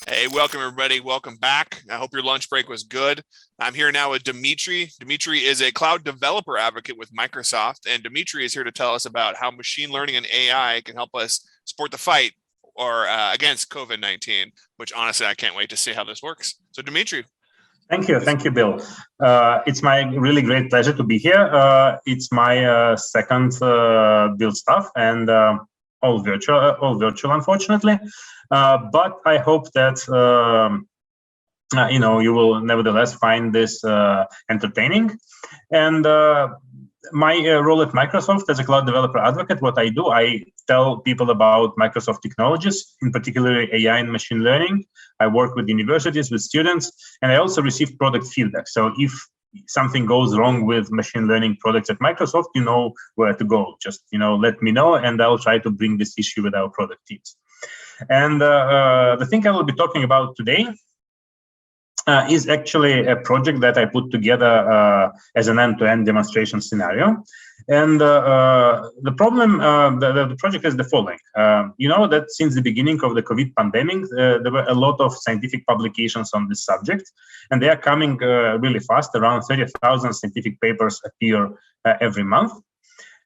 Hey, welcome everybody. Welcome back. I hope your lunch break was good. I'm here now with Dmitry. Dmitry is a cloud developer advocate with Microsoft, and Dmitry is here to tell us about how machine learning and AI can help us support the fight against COVID-19, which honestly, I can't wait to see how this works. So Dmitry. Thank you, Bill. It's my really great pleasure to be here. It's my second Build stuff, and all virtual, unfortunately. But I hope that you will nevertheless find this entertaining. And my role at Microsoft as a cloud developer advocate, what I do, I tell people about Microsoft technologies, in particular AI and machine learning. I work with universities, with students, and I also receive product feedback. So if something goes wrong with machine learning products at Microsoft, you know where to go. Just let me know, and I'll try to bring this issue with our product teams. And the thing I will be talking about today is actually a project that I put together as an end-to-end demonstration scenario. And the problem, the project is the following. You know that since the beginning of the COVID pandemic, there were a lot of scientific publications on this subject, and they are coming really fast. Around 30,000 scientific papers appear every month.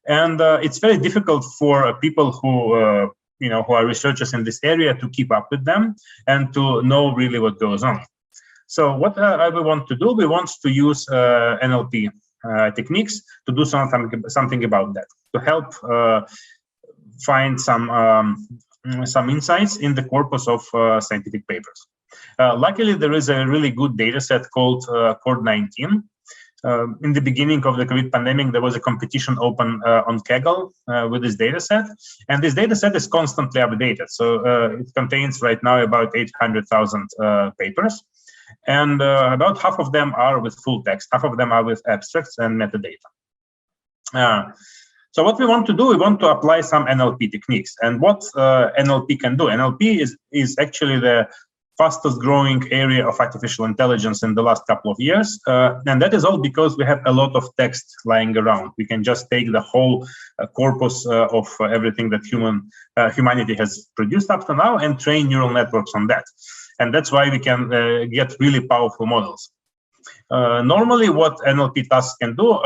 And it's very difficult for people who who are researchers in this area to keep up with them and to know really what goes on. So what we want to do, we want to use NLP techniques to do something about that, to help find some insights in the corpus of scientific papers. Luckily, there is a really good data set called Cord19. In the beginning of the COVID pandemic, there was a competition open on Kaggle with this data set, and this data set is constantly updated. So it contains right now about 800,000 papers, and about half of them are with full text, half of them are with abstracts and metadata. So what we want to do, we want to apply some NLP techniques. And what NLP can do, NLP is actually the fastest growing area of artificial intelligence in the last couple of years. And that is all because we have a lot of text lying around. We can just take the whole corpus of everything that humanity has produced up to now and train neural networks on that. And that's why we can get really powerful models. Normally, what NLP tasks can do,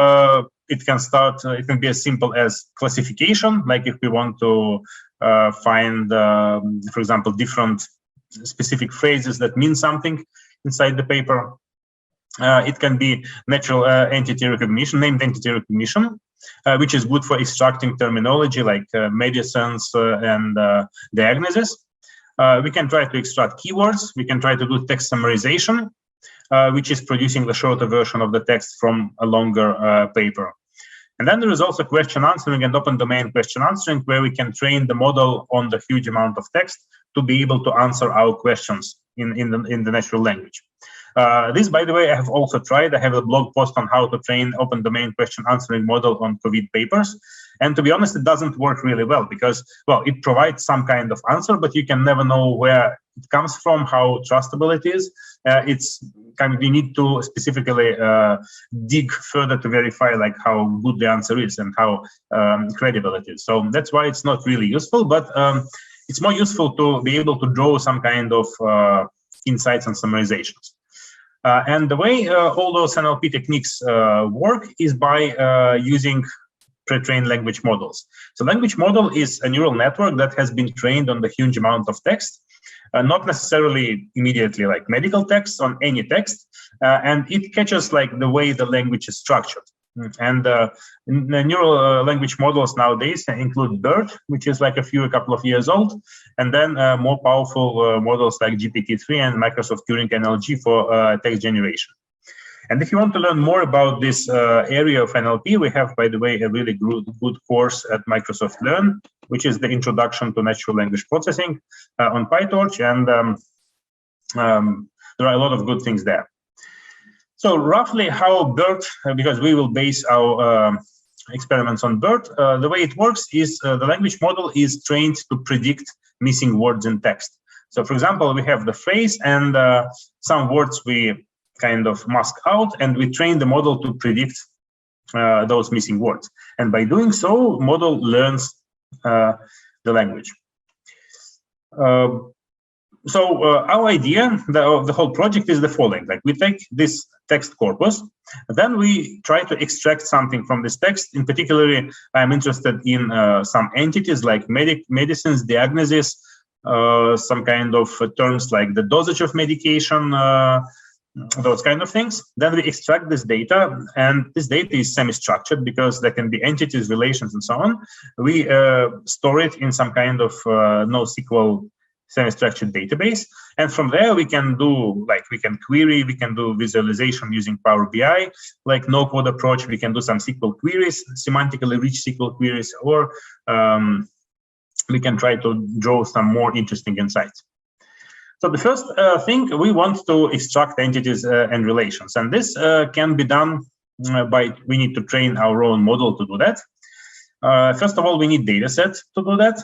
it can be as simple as classification, like if we want to find, for example, different specific phrases that mean something inside the paper. It can be natural entity recognition, named entity recognition, which is good for extracting terminology like medicines and diagnoses. We can try to extract keywords. We can try to do text summarization, which is producing the shorter version of the text from a longer paper. And then there is also question answering and open domain question answering, where we can train the model on the huge amount of text to be able to answer our questions in the natural language. This, by the way, I have also tried. I have a blog post on how to train open domain question answering model on COVID papers. And to be honest, it doesn't work really well because, well, it provides some kind of answer, but you can never know where it comes from, how trustable it is. You need to specifically dig further to verify like how good the answer is and how credible it is. So that's why it's not really useful, but it's more useful to be able to draw some kind of insights and summarizations. And the way all those NLP techniques work is by using pre-trained language models. So language model is a neural network that has been trained on the huge amount of text, not necessarily immediately like medical text, on any text, and it catches like the way the language is structured. And the neural language models nowadays include BERT, which is like a couple of years old, and then more powerful models like GPT-3 and Microsoft Turing NLG for text generation. And if you want to learn more about this area of NLP, we have, by the way, a really good course at Microsoft Learn, which is the Introduction to Natural Language Processing on PyTorch, and there are a lot of good things there. So roughly how BERT, because we will base our experiments on BERT, the way it works is the language model is trained to predict missing words in text. So for example, we have the phrase and some words we kind of mask out, and we train the model to predict those missing words. And by doing so, model learns the language. So our idea of the whole project is the following: like we take this text corpus, then we try to extract something from this text. In particular, I'm interested in some entities like medicines, diagnosis, some kind of terms like the dosage of medication, those kind of things. Then we extract this data, and this data is semi-structured because there can be entities, relations, and so on. We store it in some kind of NoSQL semi-structured database, and from there we can do, like, we can query, we can do visualization using Power BI, like no-code approach. We can do some SQL queries, semantically rich SQL queries, or we can try to draw some more interesting insights. So the first thing, we want to extract entities and relations, and this can be done we need to train our own model to do that. First of all, we need data sets to do that.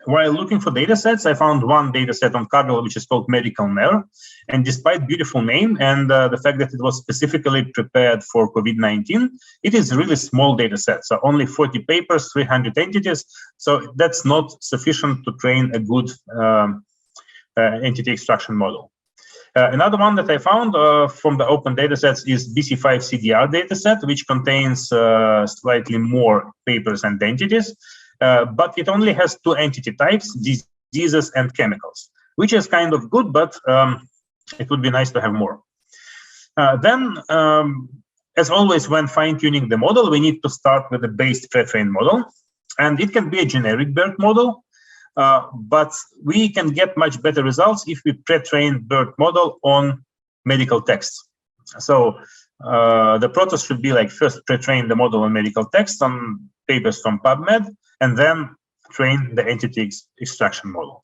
While looking for data sets, I found one data set on Kaggle, which is called Medical NER. And despite beautiful name and the fact that it was specifically prepared for COVID-19, it is a really small data set. So only 40 papers, 300 entities. So that's not sufficient to train a good entity extraction model. Another one that I found from the open datasets is BC5 CDR dataset, which contains slightly more papers and entities. But it only has two entity types, diseases and chemicals, which is kind of good, but it would be nice to have more. Then, as always, when fine-tuning the model, we need to start with a base pre-trained model. And it can be a generic BERT model, but we can get much better results if we pre-train BERT model on medical texts. So the process should be like first pre-train the model on medical text on papers from PubMed, and then train the entity extraction model.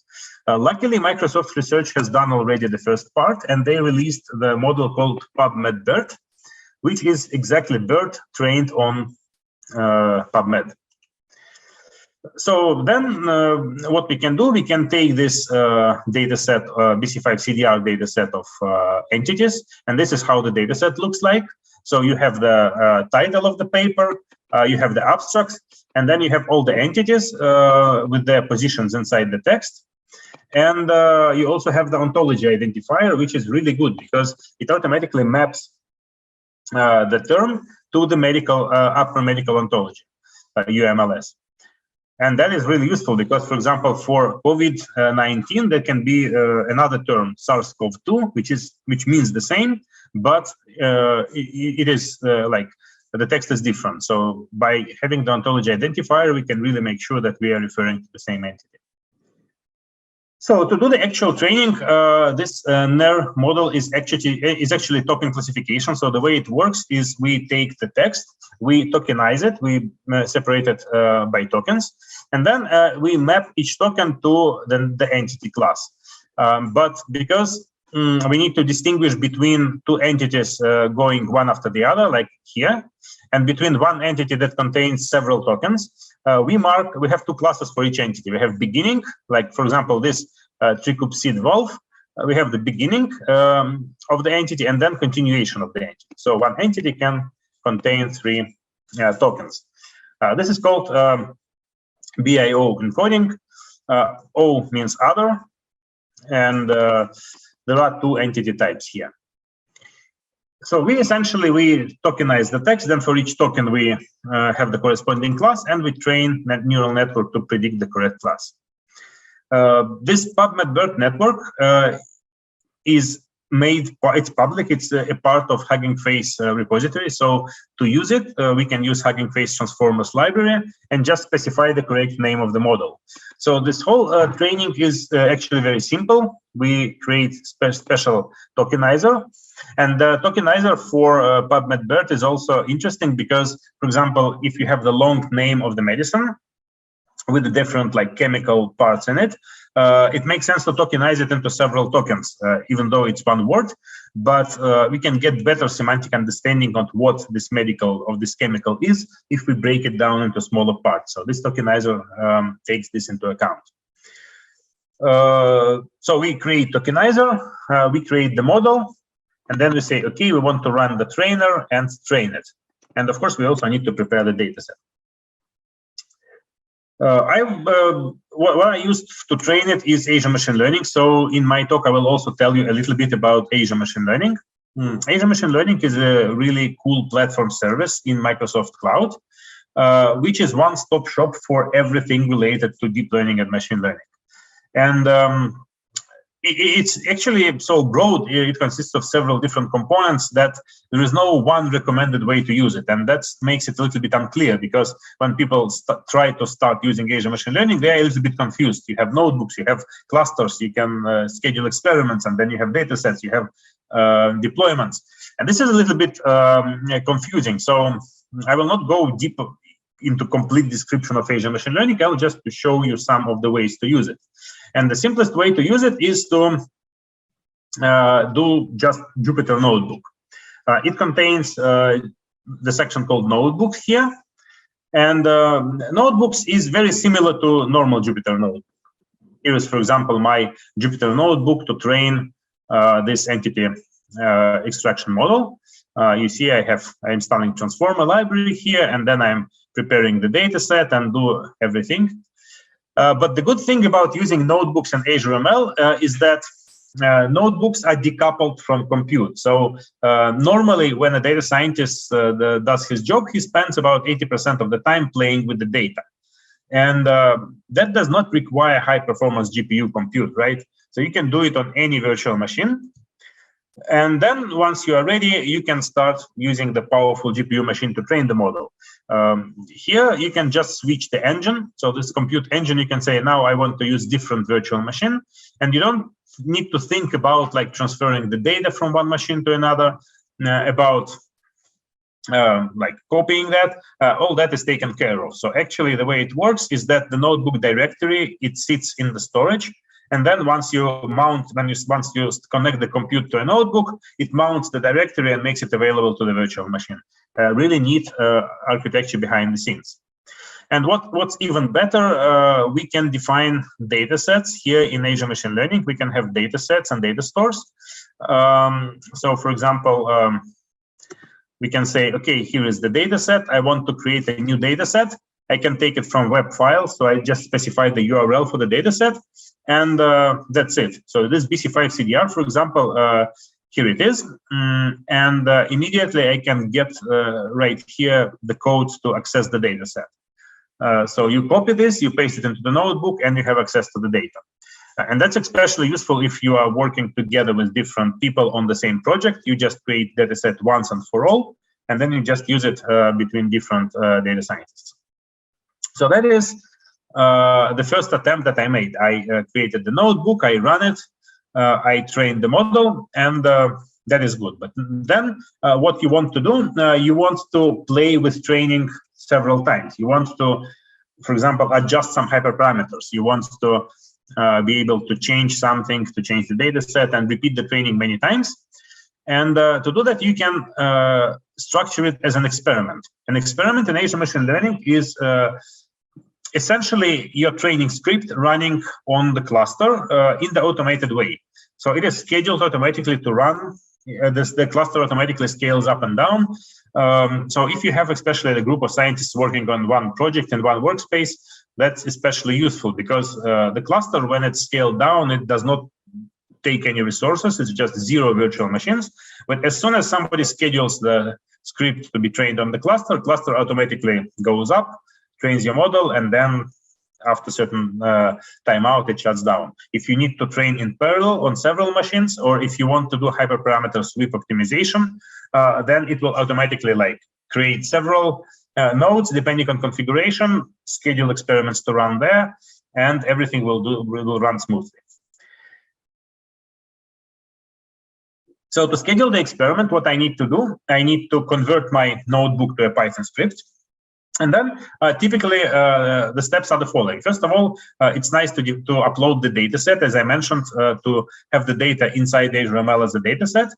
Luckily, Microsoft Research has done already the first part, and they released the model called PubMed BERT, which is exactly BERT trained on PubMed. So then what we can do, we can take this data set, BC5 CDR data set of entities, and this is how the data set looks like. So you have the title of the paper, you have the abstracts, and then you have all the entities with their positions inside the text. And you also have the ontology identifier, which is really good because it automatically maps the term to the medical upper medical ontology, UMLS. And that is really useful because, for example, for COVID-19, there can be another term, SARS-CoV-2, which means the same, but it is like the text is different. So by having the ontology identifier, we can really make sure that we are referring to the same entity. So to do the actual training, this NER model is actually token classification. So the way it works is we take the text, we tokenize it, we separate it by tokens, and then we map each token to the entity class. But because we need to distinguish between two entities going one after the other, like here, and between one entity that contains several tokens, we have two classes for each entity. We have beginning, like for example, this tricube seed valve. We have the beginning of the entity and then continuation of the entity. So one entity can contain three tokens. This is called BIO encoding. O means other, and there are two entity types here. So we tokenize the text, then for each token we have the corresponding class, and we train that neural network to predict the correct class. This PubMed BERT network it's public, it's a part of Hugging Face repository. So to use it, we can use Hugging Face Transformers library and just specify the correct name of the model. So this whole training is actually very simple. We create special tokenizer, and the tokenizer for PubMed BERT is also interesting because, for example, if you have the long name of the medicine with the different like chemical parts in it, it makes sense to tokenize it into several tokens, even though it's one word. But we can get better semantic understanding on what this chemical is if we break it down into smaller parts. So this tokenizer takes this into account. So we create tokenizer, we create the model, and then we say, okay, we want to run the trainer and train it. And of course, we also need to prepare the data set. What I used to train it is Azure Machine Learning. So in my talk, I will also tell you a little bit about Azure Machine Learning. Azure Machine Learning is a really cool platform service in Microsoft Cloud, which is one-stop shop for everything related to deep learning and machine learning. And it's actually so broad. It consists of several different components that there is no one recommended way to use it. And that makes it a little bit unclear, because when people try to start using Azure Machine Learning, they are a little bit confused. You have notebooks, you have clusters, you can schedule experiments, and then you have data sets, you have deployments. And this is a little bit confusing. So I will not go deep into complete description of Azure Machine Learning. I'll just show you some of the ways to use it. And the simplest way to use it is to do just Jupyter Notebook. It contains the section called Notebooks here. And Notebooks is very similar to normal Jupyter Notebook. Here is, for example, my Jupyter Notebook to train this entity extraction model. You see I'm installing Transformer library here, and then I'm preparing the data set and do everything. But the good thing about using notebooks and Azure ML is that notebooks are decoupled from compute. So normally when a data scientist does his job, he spends about 80% of the time playing with the data. And that does not require high performance GPU compute, right? So you can do it on any virtual machine. And then once you are ready, you can start using the powerful GPU machine to train the model. Here, you can just switch the engine. So this compute engine, you can say, now I want to use different virtual machine. And you don't need to think about like transferring the data from one machine to another, about like copying that. All that is taken care of. So actually, the way it works is that the notebook directory, it sits in the storage. And then once you connect the compute to a notebook, it mounts the directory and makes it available to the virtual machine. Really neat architecture behind the scenes. And what's even better, we can define data sets here in Azure Machine Learning. We can have data sets and data stores. So for example, we can say, okay, here is the data set. I want to create a new data set. I can take it from web files. So I just specify the URL for the data set. And that's it. So this BC5 CDR, for example, here it is. And immediately I can get right here the code to access the data set. So you copy this, you paste it into the notebook, and you have access to the data. And that's especially useful if you are working together with different people on the same project. You just create data set once and for all, and then you just use it between different data scientists. So that is the first attempt that I made. I created the notebook, I run it, I trained the model, and that is good. But then what you want to do, you want to play with training several times. You want to, for example, adjust some hyperparameters. You want to be able to change something, to change the data set, and repeat the training many times. And to do that, you can structure it as an experiment. An experiment in Azure Machine Learning is essentially your training script running on the cluster in the automated way. So it is scheduled automatically to run. The cluster automatically scales up and down. So if you have especially a group of scientists working on one project in one workspace, that's especially useful, because the cluster, when it's scaled down, it does not take any resources. It's just 0 virtual machines. But as soon as somebody schedules the script to be trained on the cluster automatically goes up, trains your model, and then after certain timeout, it shuts down. If you need to train in parallel on several machines, or if you want to do hyperparameter sweep optimization, then it will automatically create several nodes depending on configuration, schedule experiments to run there, and everything will run smoothly. So to schedule the experiment, what I need to do, I need to convert my notebook to a Python script. And then typically the steps are the following. First of all, it's nice to upload the data set, as I mentioned, to have the data inside Azure ML as a data set.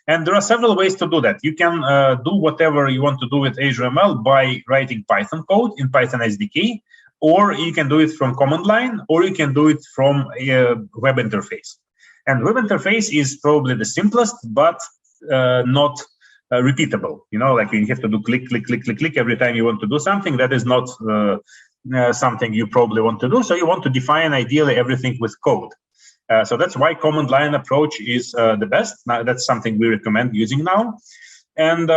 And there are several ways to do that. You can do whatever you want to do with Azure ML by writing Python code in Python SDK, or you can do it from command line, or you can do it from a web interface. And web interface is probably the simplest, but not repeatable. You know, like you have to do click, click, click, click, click every time you want to do something. That is not something you probably want to do. So you want to define ideally everything with code. So that's why command line approach is the best. Now, that's something we recommend using now. And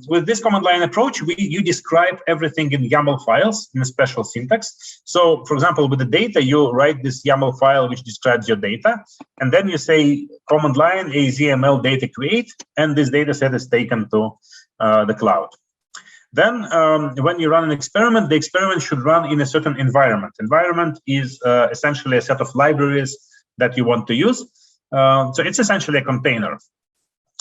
with this command line approach, you describe everything in YAML files in a special syntax. So, for example, with the data, you write this YAML file which describes your data, and then you say command line AZML data create, and this data set is taken to the cloud. Then, when you run an experiment, the experiment should run in a certain environment. Environment is essentially a set of libraries that you want to use. So it's essentially a container.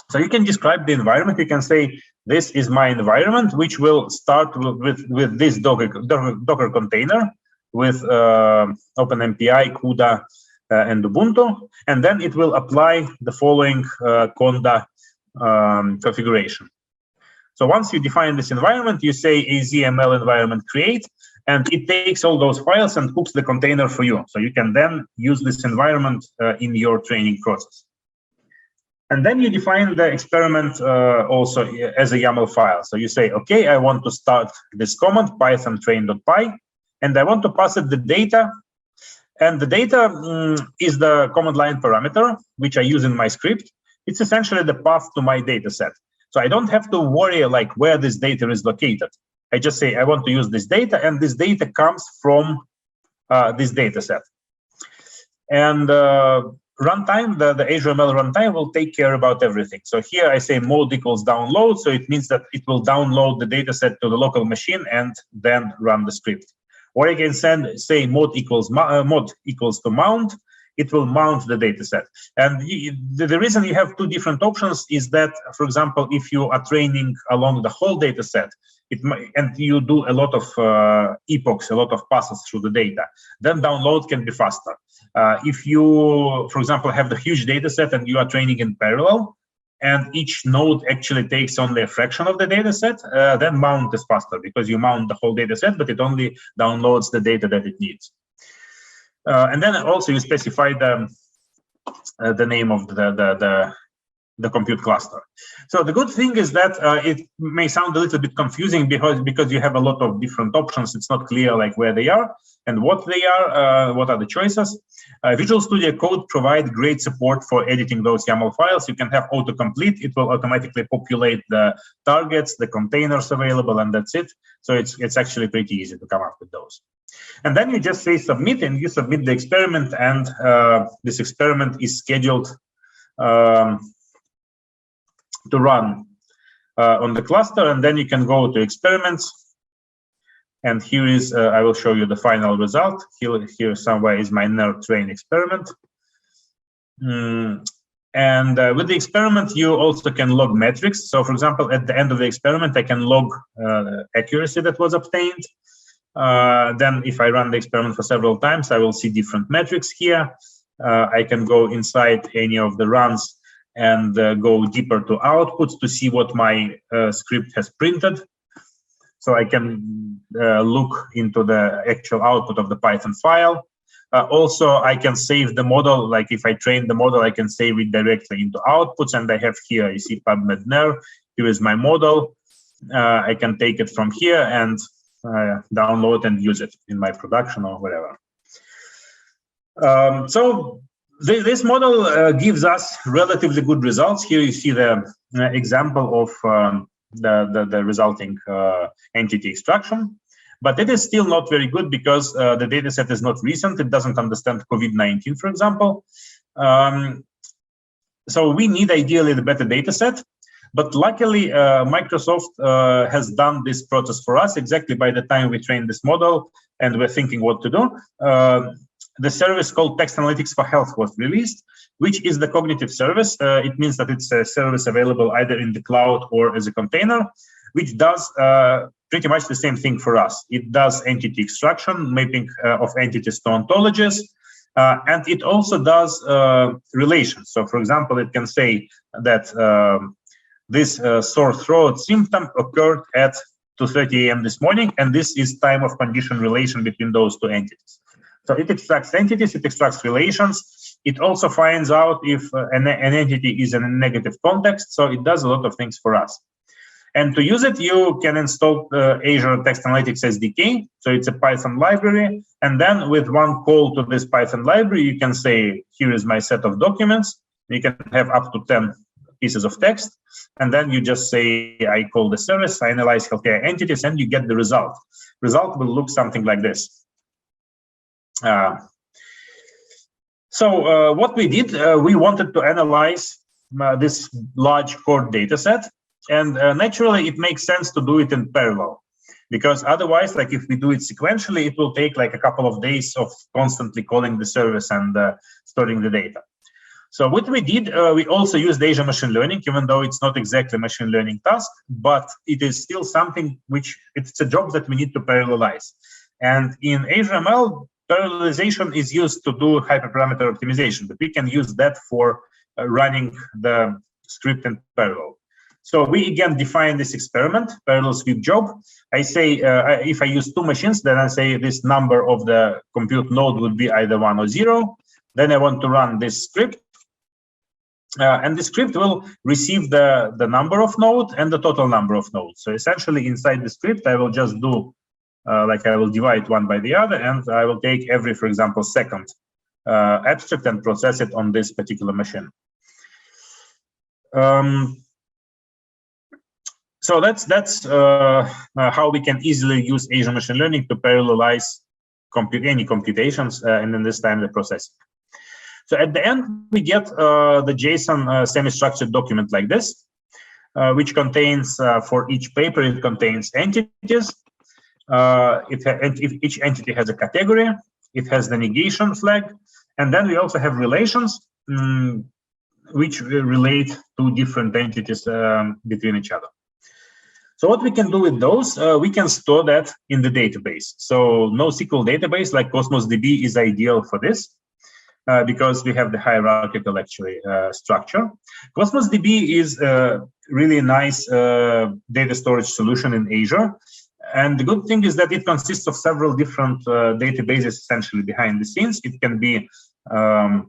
So you can describe the environment. You can say, this is my environment, which will start with this Docker container with OpenMPI, CUDA, and Ubuntu. And then it will apply the following Conda configuration. So once you define this environment, you say AZML environment create, and it takes all those files and hooks the container for you. So you can then use this environment in your training process. And then you define the experiment also as a YAML file. So you say, okay, I want to start this command, python train.py, and I want to pass it the data. And the data is the command line parameter, which I use in my script. It's essentially the path to my data set. So I don't have to worry like where this data is located. I just say, I want to use this data, and this data comes from this data set. And runtime, the Azure ML runtime will take care about everything. So here I say mode equals download. So it means that it will download the data set to the local machine and then run the script. Or I can say mode equals to mount. It will mount the data set. And the reason you have two different options is that, for example, if you are training along the whole data set, and you do a lot of epochs, a lot of passes through the data, then download can be faster. If you, for example, have the huge data set and you are training in parallel, and each node actually takes only a fraction of the data set, then mount is faster because you mount the whole data set, but it only downloads the data that it needs. And then also you specify the name of the compute cluster. So the good thing is that it may sound a little bit confusing because you have a lot of different options. It's not clear like where they are and what they are, what are the choices. Visual Studio Code provides great support for editing those YAML files. You can have autocomplete. It will automatically populate the targets, the containers available, and that's it. So it's actually pretty easy to come up with those. And then you just say submit, and you submit the experiment, and this experiment is scheduled to run on the cluster, and then you can go to experiments. And here is, I will show you the final result. Here somewhere is my NERD train experiment. And with the experiment, you also can log metrics. So for example, at the end of the experiment, I can log accuracy that was obtained. Then if I run the experiment for several times, I will see different metrics here. I can go inside any of the runs and go deeper to outputs to see what my script has printed. So I can look into the actual output of the Python file. Also, I can save the model. Like if I train the model, I can save it directly into outputs. And I have here, you see PubMed NER. Here is my model. I can take it from here and download and use it in my production or whatever. So this model gives us relatively good results. Here you see the example of the resulting entity extraction, but it is still not very good because the data set is not recent. It doesn't understand COVID-19, for example. So we need ideally the better data set. But luckily, Microsoft has done this process for us exactly by the time we trained this model and we're thinking what to do. The service called Text Analytics for Health was released, which is the cognitive service. It means that it's a service available either in the cloud or as a container, which does pretty much the same thing for us. It does entity extraction, mapping of entities to ontologies, and it also does relations. So, for example, it can say that this sore throat symptom occurred at 2:30 a.m. this morning, and this is time of condition relation between those two entities. So it extracts entities, it extracts relations. It also finds out if an entity is in a negative context. So it does a lot of things for us. And to use it, you can install Azure Text Analytics SDK. So it's a Python library. And then with one call to this Python library, you can say, here is my set of documents. You can have up to 10 pieces of text. And then you just say, I call the service, I analyze healthcare entities, and you get the result. Result will look something like this. So what we did, we wanted to analyze this large core data set. And naturally, it makes sense to do it in parallel. Because otherwise, like if we do it sequentially, it will take like a couple of days of constantly calling the service and storing the data. So what we did, we also used Azure Machine Learning, even though it's not exactly a machine learning task, but it is still something which it's a job that we need to parallelize. And in Azure ML, parallelization is used to do hyperparameter optimization, but we can use that for running the script in parallel. So we again define this experiment, parallel sweep job. I say, if I use two machines, then I say this number of the compute node would be either 1 or 0. Then I want to run this script. And the script will receive the number of nodes and the total number of nodes. So essentially inside the script, I will just do, like I will divide one by the other, and I will take every, for example, second abstract and process it on this particular machine. So that's how we can easily use Azure Machine Learning to parallelize any computations, and in this time the processing. So at the end, we get the JSON semi-structured document like this, which contains, for each paper, it contains entities. If each entity has a category, it has the negation flag, and then we also have relations, which relate to different entities between each other. So what we can do with those, we can store that in the database. So NoSQL database like Cosmos DB is ideal for this. Because we have the hierarchical actually structure. Cosmos DB is a really nice data storage solution in Azure. And the good thing is that it consists of several different databases essentially behind the scenes. It can be a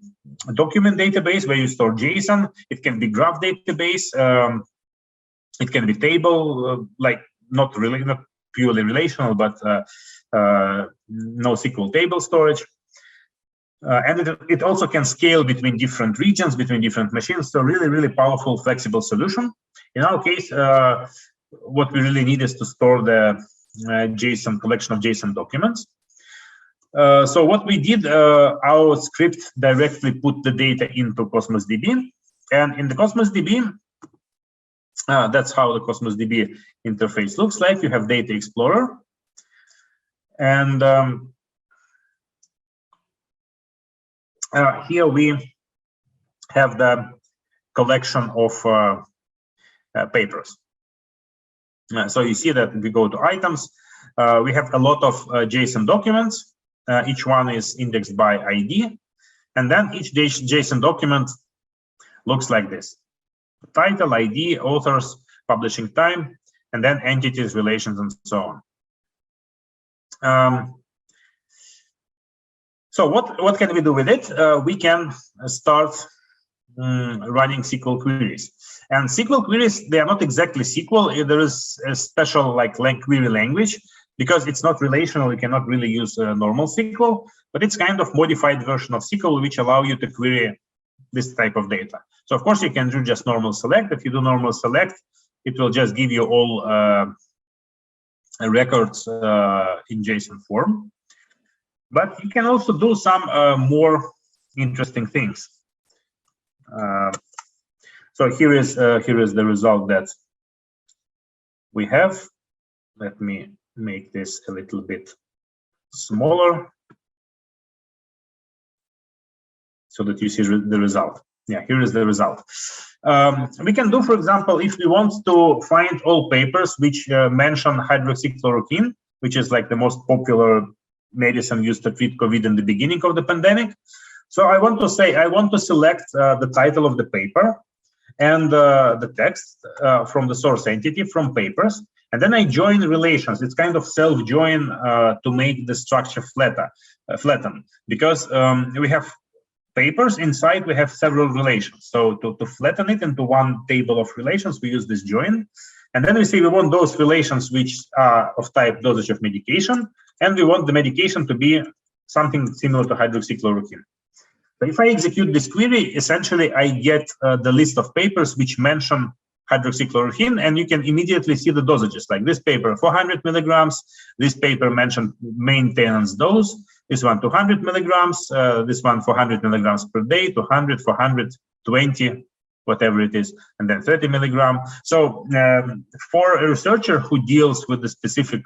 document database where you store JSON. It can be graph database. It can be table, like not purely relational, but NoSQL table storage. And it also can scale between different regions, between different machines. So really, really powerful, flexible solution. In our case, what we really need is to store the JSON collection of JSON documents. So what we did, our script directly put the data into Cosmos DB. And in the Cosmos DB, that's how the Cosmos DB interface looks like. You have Data Explorer. And here we have the collection of papers. So you see that if we go to items, we have a lot of JSON documents. Each one is indexed by ID. And then each JSON document looks like this. Title, ID, authors, publishing time, and then entities, relations, and so on. So what can we do with it? We can start running SQL queries. And SQL queries, they are not exactly SQL. There is a special query language because it's not relational. You cannot really use normal SQL, but it's kind of modified version of SQL which allow you to query this type of data. So of course you can do just normal select. If you do normal select, it will just give you all records in JSON form. But you can also do some more interesting things. So here is the result that we have. Let me make this a little bit smaller so that you see the result. Yeah, here is the result. We can do, for example, if we want to find all papers which mention hydroxychloroquine, which is like the most popular medicine used to treat COVID in the beginning of the pandemic. So I want to say, I want to select the title of the paper and the text from the source entity from papers. And then I join relations. It's kind of self-join to make the structure flatten. Because we have papers inside, we have several relations. So to flatten it into one table of relations, we use this join. And then we say we want those relations which are of type dosage of medication, and we want the medication to be something similar to hydroxychloroquine. So if I execute this query, essentially I get the list of papers which mention hydroxychloroquine, and you can immediately see the dosages, like this paper 400 milligrams, this paper mentioned maintenance dose, this one 200 milligrams, this one 400 milligrams per day, 200, 420, whatever it is, and then 30 milligram. So for a researcher who deals with the specific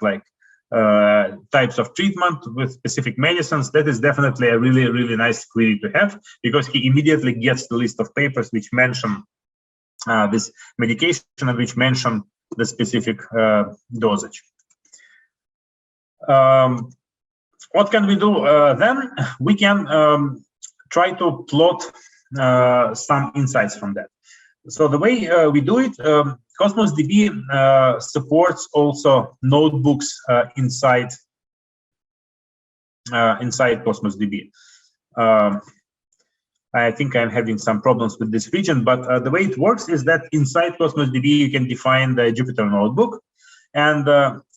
types of treatment with specific medicines, that is definitely a really, really nice query to have, because he immediately gets the list of papers which mention this medication and which mention the specific dosage. What can we do then? We can try to plot some insights from that. So the way we do it, Cosmos DB supports also notebooks inside Cosmos DB. I think I'm having some problems with this region, but the way it works is that inside Cosmos DB you can define the Jupyter notebook, and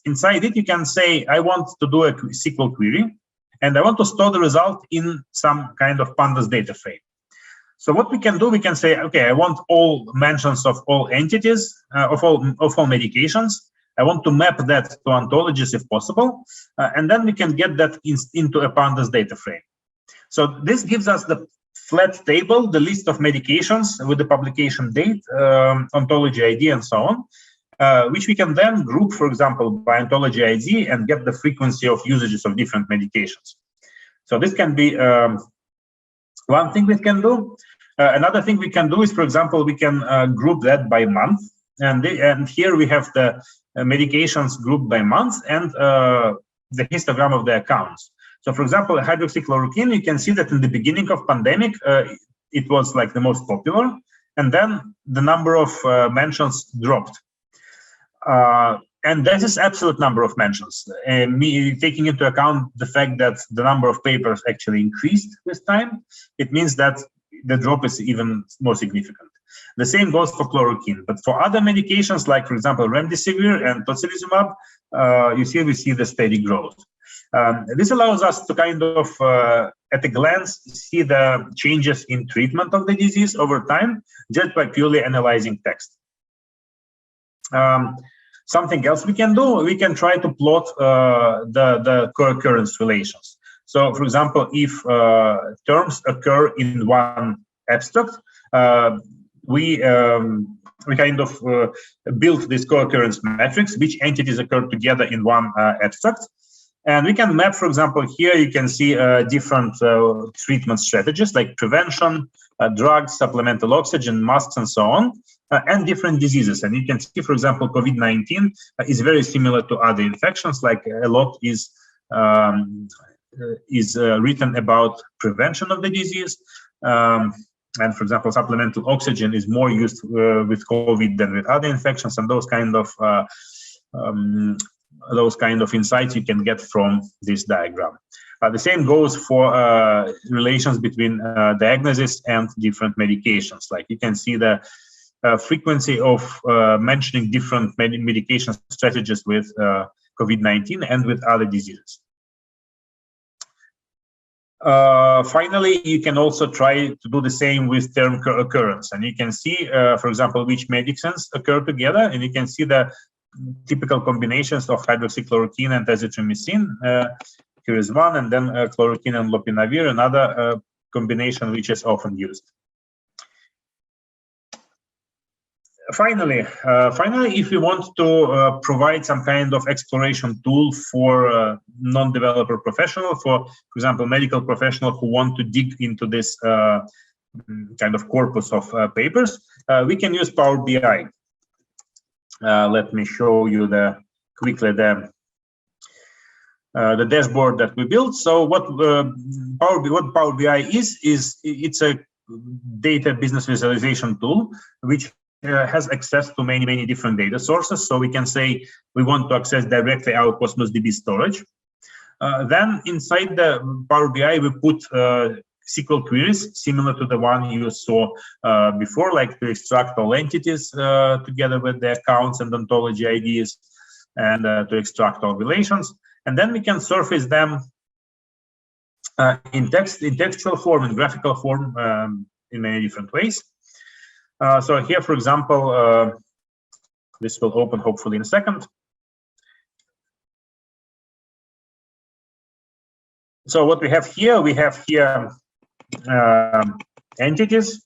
inside it you can say, I want to do a SQL query, and I want to store the result in some kind of pandas data frame. So what we can do, we can say, okay, I want all mentions of all entities, of all medications. I want to map that to ontologies if possible, and then we can get that into a pandas data frame. So this gives us the flat table, the list of medications with the publication date, ontology ID, and so on, which we can then group, for example, by ontology ID and get the frequency of usages of different medications. So this can be one thing we can do. Another thing we can do is, for example, we can group that by month, and here we have the medications grouped by month and the histogram of the accounts. So, for example, hydroxychloroquine, you can see that in the beginning of pandemic, it was like the most popular, and then the number of mentions dropped. And that is absolute number of mentions, taking into account the fact that the number of papers actually increased with time. It means that the drop is even more significant. The same goes for chloroquine, but for other medications, like, for example, remdesivir and tocilizumab, we see the steady growth. This allows us to kind of, at a glance, see the changes in treatment of the disease over time, just by purely analyzing text. Something else we can do, we can try to plot the co-occurrence relations. So, for example, if terms occur in one abstract, we kind of build this co-occurrence matrix, which entities occur together in one abstract. And we can map, for example, here you can see different treatment strategies like prevention, drugs, supplemental oxygen, masks, and so on, and different diseases. And you can see, for example, COVID-19 is very similar to other infections, like a lot is written about prevention of the disease. And, for example, supplemental oxygen is more used with COVID than with other infections, and those kind of insights you can get from this diagram. The same goes for relations between diagnosis and different medications. Like you can see the frequency of mentioning different medication strategies with COVID-19 and with other diseases. Finally, you can also try to do the same with term co-occurrence, and you can see, for example, which medicines occur together, and you can see the typical combinations of hydroxychloroquine and azithromycin. Here is one, and then chloroquine and lopinavir, another combination which is often used. Finally, if we want to provide some kind of exploration tool for non-developer professional, for example, medical professional who want to dig into this kind of corpus of papers, we can use Power BI. Let me show you quickly the dashboard that we built. So what Power BI is it's a data business visualization tool which has access to many different data sources. So we can say we want to access directly our Cosmos DB storage. Then inside the Power BI we put SQL queries similar to the one you saw before, like to extract all entities together with the accounts and ontology IDs, and to extract all relations. And then we can surface them in textual form, in graphical form, in many different ways. So here, for example, this will open hopefully in a second. So what we have here entities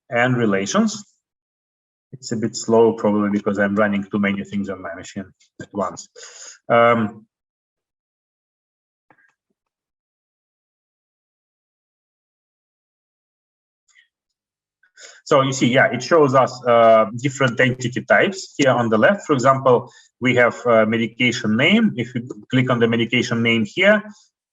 and relations. It's a bit slow probably because I'm running too many things on my machine at once. So you see, yeah, it shows us different entity types here on the left. For example, we have medication name. If you click on the medication name here,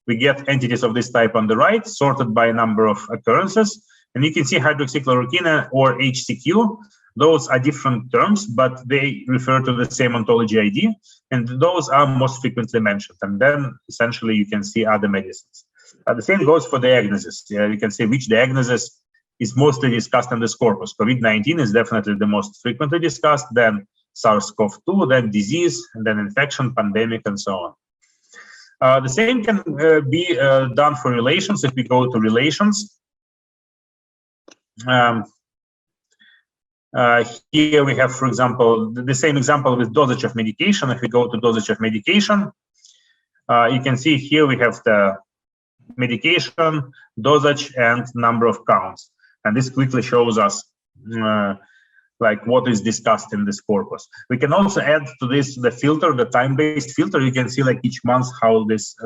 we get entities of this type on the right, sorted by number of occurrences. And you can see hydroxychloroquine or HCQ. Those are different terms, but they refer to the same ontology ID. And those are most frequently mentioned. And then essentially you can see other medicines. The same goes for diagnosis. You can see which diagnosis is mostly discussed in this corpus. COVID-19 is definitely the most frequently discussed, then SARS-CoV-2, then disease, and then infection, pandemic, and so on. The same can be done for relations. If we go to relations, here we have, for example, the same example with dosage of medication. If we go to dosage of medication, you can see here we have the medication, dosage, and number of counts. And this quickly shows us like what is discussed in this corpus. We can also add to this the filter, the time-based filter. You can see like each month how this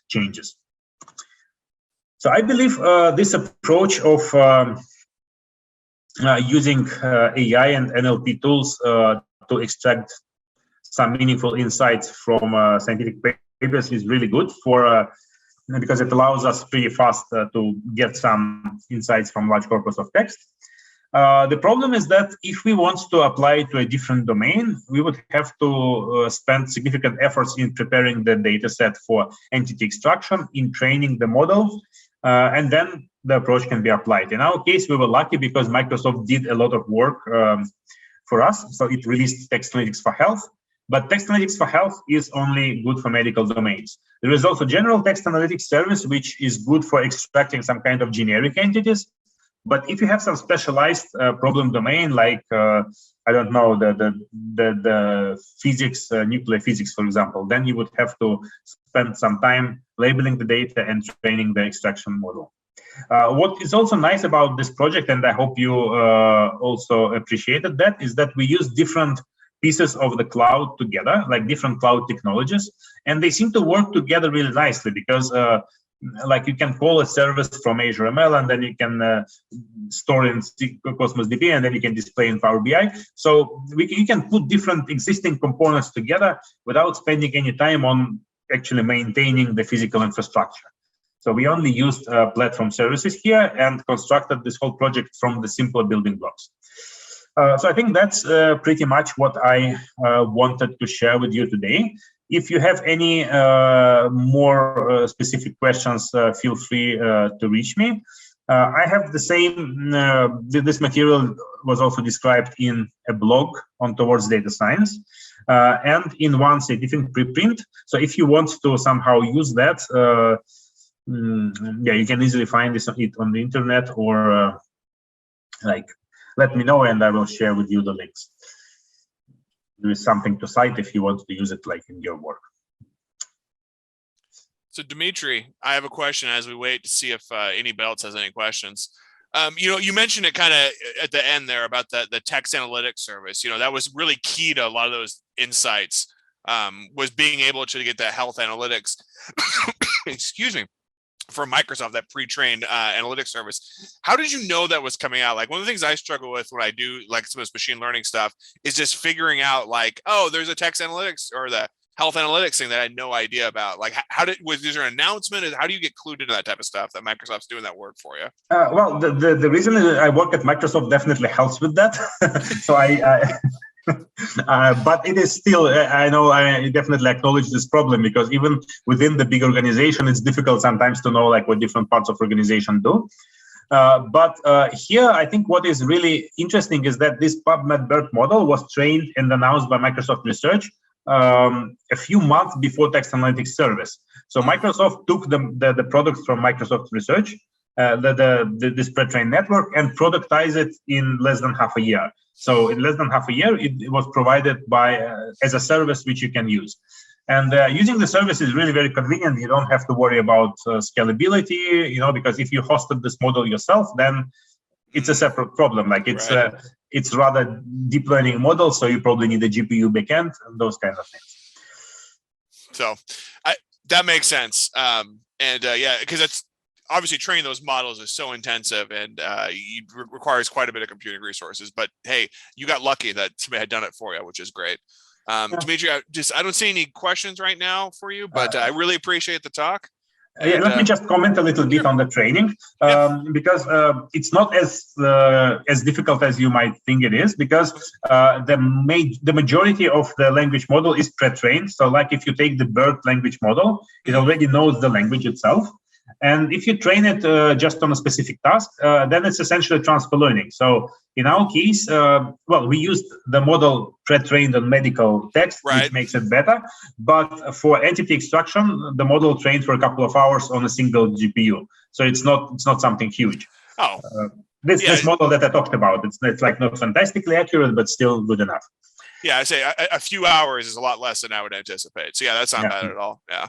changes. So I believe this approach of using AI and NLP tools to extract some meaningful insights from scientific papers is really good for because it allows us pretty fast to get some insights from large corpus of text. The problem is that if we want to apply to a different domain, we would have to spend significant efforts in preparing the data set for entity extraction, in training the model, and then the approach can be applied. In our case, we were lucky because Microsoft did a lot of work for us. So it released Text Analytics for Health, but Text Analytics for Health is only good for medical domains. There is also general text analytics service, which is good for extracting some kind of generic entities. But if you have some specialized problem domain, like, I don't know, the physics, nuclear physics, for example, then you would have to spend some time labeling the data and training the extraction model. What is also nice about this project, and I hope you also appreciated that, is that we use different pieces of the cloud together, like different cloud technologies, and they seem to work together really nicely because like you can call a service from Azure ML and then you can store in Cosmos DB and then you can display in Power BI. So you can put different existing components together without spending any time on actually maintaining the physical infrastructure. So we only used platform services here and constructed this whole project from the simpler building blocks. So I think that's pretty much what I wanted to share with you today. If you have any more specific questions, feel free to reach me. I have the same, this material was also described in a blog on Towards Data Science and in one scientific preprint. So if you want to somehow use that, yeah, you can easily find it on the internet or like, let me know and I will share with you the links. There is something to cite if you want to use it like in your work. So Dmitry, I have a question as we wait to see if anybody else has any questions. You know, you mentioned it kind of at the end there about the text analytics service. You know, that was really key to a lot of those insights, was being able to get that health analytics, excuse me, from Microsoft, that pre-trained analytics service. How did you know that was coming out? Like one of the things I struggle with when I do like some of this machine learning stuff is just figuring out like, oh, there's a text analytics or the health analytics thing that I had no idea about. Like was there an announcement? How do you get clued into that type of stuff that Microsoft's doing that work for you? Well, the reason I work at Microsoft definitely helps with that. So But it is still, I know, I definitely acknowledge this problem, because even within the big organization, it's difficult sometimes to know like what different parts of organization do. But here, I think what is really interesting is that this PubMed BERT model was trained and announced by Microsoft Research a few months before text analytics service. So Microsoft took the products from Microsoft Research, this pre-trained network, and productized it in less than half a year. So in less than half a year, it was provided by as a service which you can use. And using the service is really very convenient. You don't have to worry about scalability, because if you hosted this model yourself, then it's a separate problem. Like it's rather deep learning model, so you probably need a GPU backend and those kinds of things. So that makes sense. Yeah, because it's obviously training those models is so intensive and requires quite a bit of computing resources. But hey, you got lucky that somebody had done it for you, which is great. Dmitry, I don't see any questions right now for you, but I really appreciate the talk. And, let me just comment a little bit on the training, because it's not as difficult as you might think it is, because the majority of the language model is pre-trained. So like if you take the BERT language model, it already knows the language itself. And if you train it just on a specific task, then it's essentially transfer learning. So in our case, we used the model pre-trained on medical text, which makes it better. But for entity extraction, the model trained for a couple of hours on a single GPU. So it's not something huge. Oh, this model that I talked about, it's like not fantastically accurate, but still good enough. Yeah, I say a few hours is a lot less than I would anticipate. So yeah, that's not bad at all. Yeah.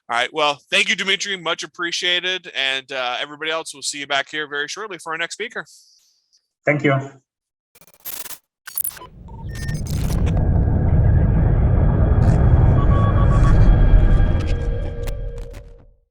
All right. Well, thank you, Dmitry. Much appreciated. And everybody else, we'll see you back here very shortly for our next speaker. Thank you.